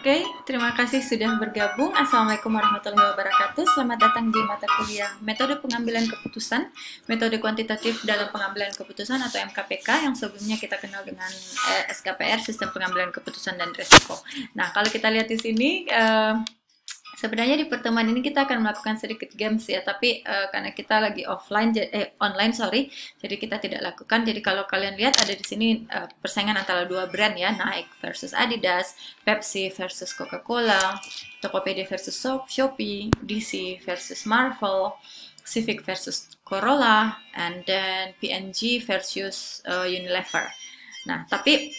Oke, terima kasih sudah bergabung. Assalamualaikum warahmatullahi wabarakatuh. Selamat datang di mata kuliah Metode Pengambilan Keputusan, Metode Kuantitatif dalam Pengambilan Keputusan atau MKPK yang sebelumnya kita kenal dengan SKPR, Sistem Pengambilan Keputusan dan Risiko. Nah, kalau kita lihat di sini, sebenarnya di pertemuan ini kita akan melakukan sedikit games ya, tapi karena kita lagi online, jadi kita tidak lakukan. Jadi kalau kalian lihat ada di sini persaingan antara dua brand ya, Nike versus Adidas, Pepsi versus Coca-Cola, Tokopedia versus Shopee, DC versus Marvel, Civic versus Corolla, and then P&G versus Unilever. Nah, tapi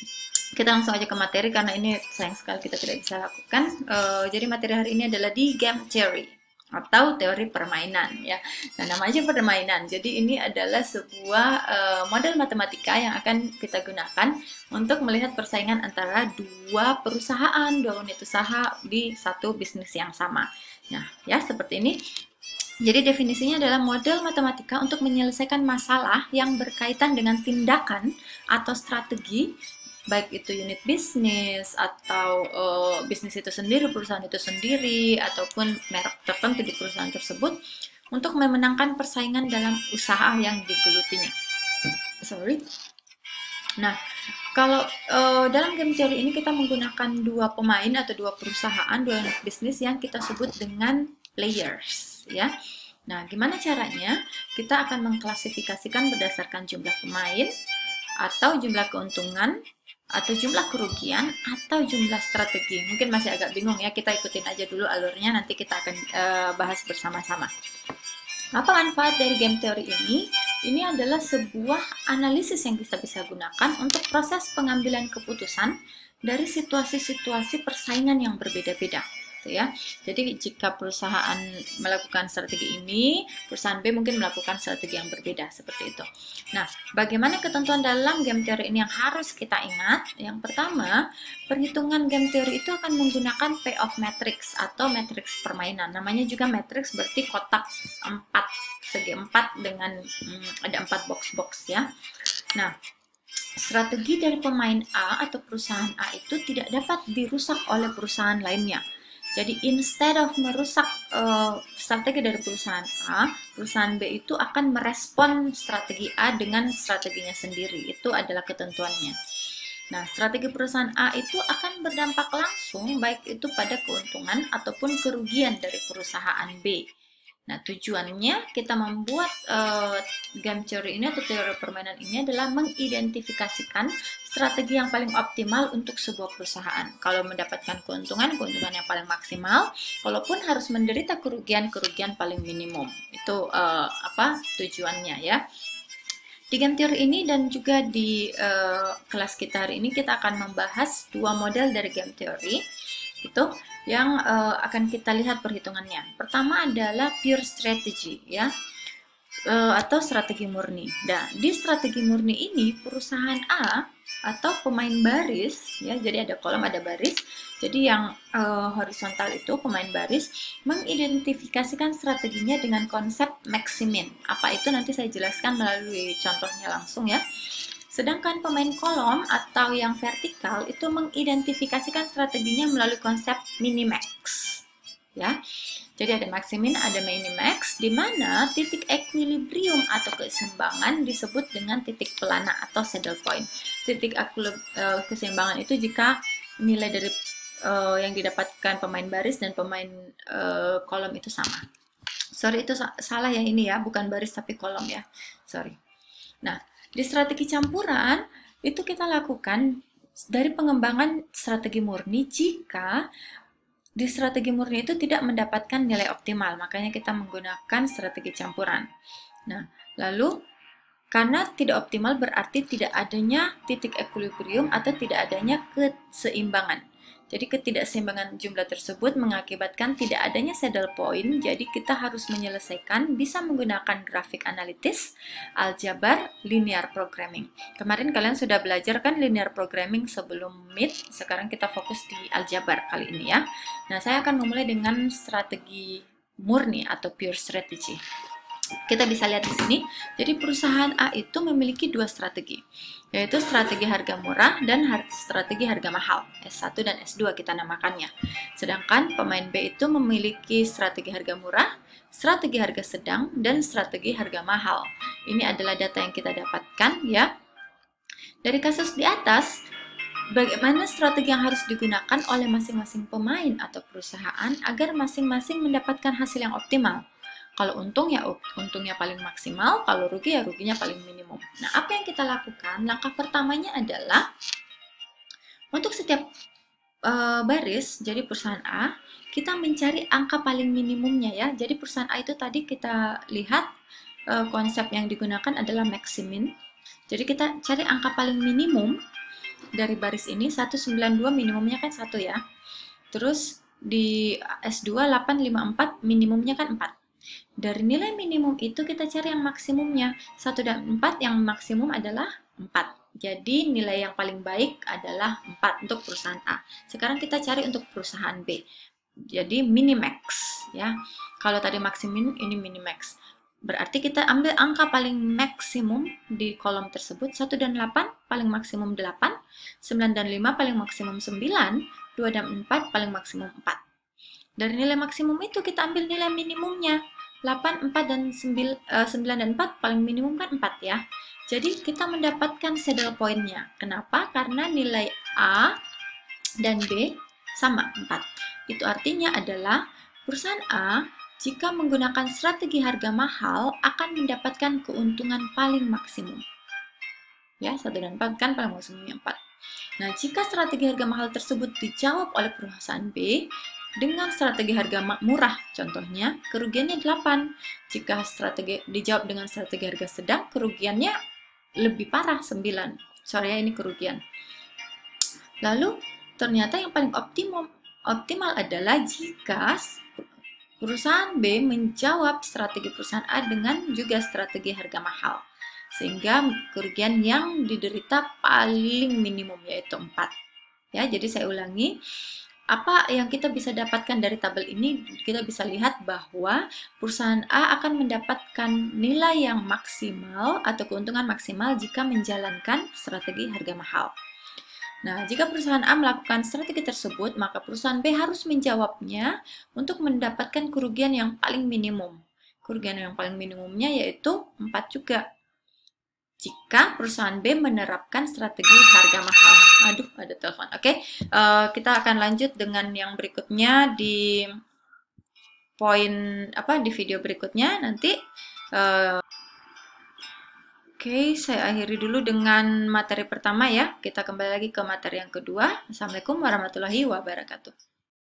kita langsung aja ke materi karena ini sayang sekali kita tidak bisa lakukan. Jadi materi hari ini adalah di game theory atau teori permainan ya. Nah, namanya permainan. Jadi ini adalah sebuah model matematika yang akan kita gunakan untuk melihat persaingan antara dua perusahaan, dua unit usaha di satu bisnis yang sama. Nah, ya seperti ini. Jadi definisinya adalah model matematika untuk menyelesaikan masalah yang berkaitan dengan tindakan atau strategi, baik itu unit bisnis atau bisnis itu sendiri, perusahaan itu sendiri, ataupun merek tertentu di perusahaan tersebut untuk memenangkan persaingan dalam usaha yang digelutinya. Nah, kalau dalam game teori ini kita menggunakan dua pemain atau dua perusahaan, dua unit bisnis yang kita sebut dengan players ya. Nah, gimana caranya? Kita akan mengklasifikasikan berdasarkan jumlah pemain atau jumlah keuntungan atau jumlah kerugian atau jumlah strategi. Mungkin masih agak bingung ya, kita ikutin aja dulu alurnya, nanti kita akan bahas bersama-sama. Apa manfaat dari game teori ini? Ini adalah sebuah analisis yang kita bisa gunakan untuk proses pengambilan keputusan dari situasi-situasi persaingan yang berbeda-beda. Ya. Jadi jika perusahaan melakukan strategi ini, perusahaan B mungkin melakukan strategi yang berbeda seperti itu. Nah, bagaimana ketentuan dalam game teori ini yang harus kita ingat? Yang pertama, perhitungan game teori itu akan menggunakan payoff matrix atau matriks permainan. Namanya juga matrix berarti kotak 4, segi 4 dengan ada 4 box-box ya. Nah, strategi dari pemain A atau perusahaan A itu tidak dapat dirusak oleh perusahaan lainnya. Jadi instead of merusak strategi dari perusahaan A, perusahaan B itu akan merespon strategi A dengan strateginya sendiri. Itu adalah ketentuannya. Nah, strategi perusahaan A itu akan berdampak langsung baik itu pada keuntungan ataupun kerugian dari perusahaan B. Nah, tujuannya kita membuat game theory ini atau teori permainan ini adalah mengidentifikasikan strategi yang paling optimal untuk sebuah perusahaan. Kalau mendapatkan keuntungan yang paling maksimal, walaupun harus menderita kerugian paling minimum. Itu tujuannya ya. Di game theory ini dan juga di kelas kita hari ini kita akan membahas dua model dari game theory itu yang akan kita lihat perhitungannya. Pertama adalah pure strategy ya, atau strategi murni. Nah, di strategi murni ini perusahaan A atau pemain baris ya, jadi ada kolom ada baris. Jadi yang horizontal itu pemain baris mengidentifikasikan strateginya dengan konsep maximin. Apa itu nanti saya jelaskan melalui contohnya langsung ya. Sedangkan pemain kolom atau yang vertikal itu mengidentifikasikan strateginya melalui konsep minimax. Ya. Jadi ada maximin, ada minimax, di mana titik equilibrium atau keseimbangan disebut dengan titik pelana atau saddle point. Titik keseimbangan itu jika nilai dari yang didapatkan pemain baris dan pemain kolom itu sama. Sorry, itu salah ya ini ya, bukan baris tapi kolom ya. Sorry. Nah, di strategi campuran itu kita lakukan dari pengembangan strategi murni jika di strategi murni itu tidak mendapatkan nilai optimal, makanya kita menggunakan strategi campuran. Nah, lalu karena tidak optimal berarti tidak adanya titik equilibrium atau tidak adanya keseimbangan. Jadi ketidakseimbangan jumlah tersebut mengakibatkan tidak adanya saddle point, jadi kita harus menyelesaikan bisa menggunakan grafik analitis, aljabar, linear programming. Kemarin kalian sudah belajar kan linear programming sebelum MIT, sekarang kita fokus di aljabar kali ini ya. Nah, saya akan memulai dengan strategi murni atau pure strategy. Kita bisa lihat di sini. Jadi perusahaan A itu memiliki dua strategi, yaitu strategi harga murah dan strategi harga mahal, S1 dan S2 kita namakannya. Sedangkan pemain B itu memiliki strategi harga murah, strategi harga sedang, dan strategi harga mahal. Ini adalah data yang kita dapatkan ya. Dari kasus di atas, bagaimana strategi yang harus digunakan oleh masing-masing pemain atau perusahaan agar masing-masing mendapatkan hasil yang optimal. Kalau untung ya untungnya paling maksimal, kalau rugi ya ruginya paling minimum. Nah, apa yang kita lakukan? Langkah pertamanya adalah untuk setiap baris, jadi perusahaan A, kita mencari angka paling minimumnya ya. Jadi perusahaan A itu tadi kita lihat konsep yang digunakan adalah maximin. Jadi kita cari angka paling minimum dari baris ini, 192 minimumnya kan 1 ya. Terus di S2 854 minimumnya kan 4. Dari nilai minimum itu kita cari yang maksimumnya. 1 dan 4 yang maksimum adalah 4. Jadi nilai yang paling baik adalah 4 untuk perusahaan A. Sekarang kita cari untuk perusahaan B. Jadi minimax ya. Kalau tadi maksimum, ini minimax. Berarti kita ambil angka paling maksimum di kolom tersebut. 1 dan 8 paling maksimum 8, 9 dan 5 paling maksimum 9, 2 dan 4 paling maksimum 4. Dari nilai maksimum itu kita ambil nilai minimumnya. 8, 4, dan 9 dan 4 paling minimum kan 4 ya. Jadi kita mendapatkan saddle point-nya. Kenapa? Karena nilai A dan B sama 4. Itu artinya adalah perusahaan A jika menggunakan strategi harga mahal akan mendapatkan keuntungan paling maksimum. Ya, 1 dan 4 kan paling maksimumnya 4. Nah, jika strategi harga mahal tersebut dijawab oleh perusahaan B dengan strategi harga murah, contohnya, kerugiannya 8. Jika strategi dijawab dengan strategi harga sedang, kerugiannya lebih parah, 9. Sorry ya, ini kerugian. Lalu, ternyata yang paling optimal adalah jika perusahaan B menjawab strategi perusahaan A dengan juga strategi harga mahal. Sehingga kerugian yang diderita paling minimum, yaitu 4. Ya, jadi saya ulangi. Apa yang kita bisa dapatkan dari tabel ini? Kita bisa lihat bahwa perusahaan A akan mendapatkan nilai yang maksimal atau keuntungan maksimal jika menjalankan strategi harga mahal. Nah, jika perusahaan A melakukan strategi tersebut, maka perusahaan B harus menjawabnya untuk mendapatkan kerugian yang paling minimum. Kerugian yang paling minimumnya yaitu 4 juga. Jika perusahaan B menerapkan strategi harga mahal. Aduh, ada telepon. Oke, kita akan lanjut dengan yang berikutnya di di video berikutnya nanti. Oke, saya akhiri dulu dengan materi pertama ya. Kita kembali lagi ke materi yang kedua. Assalamualaikum warahmatullahi wabarakatuh.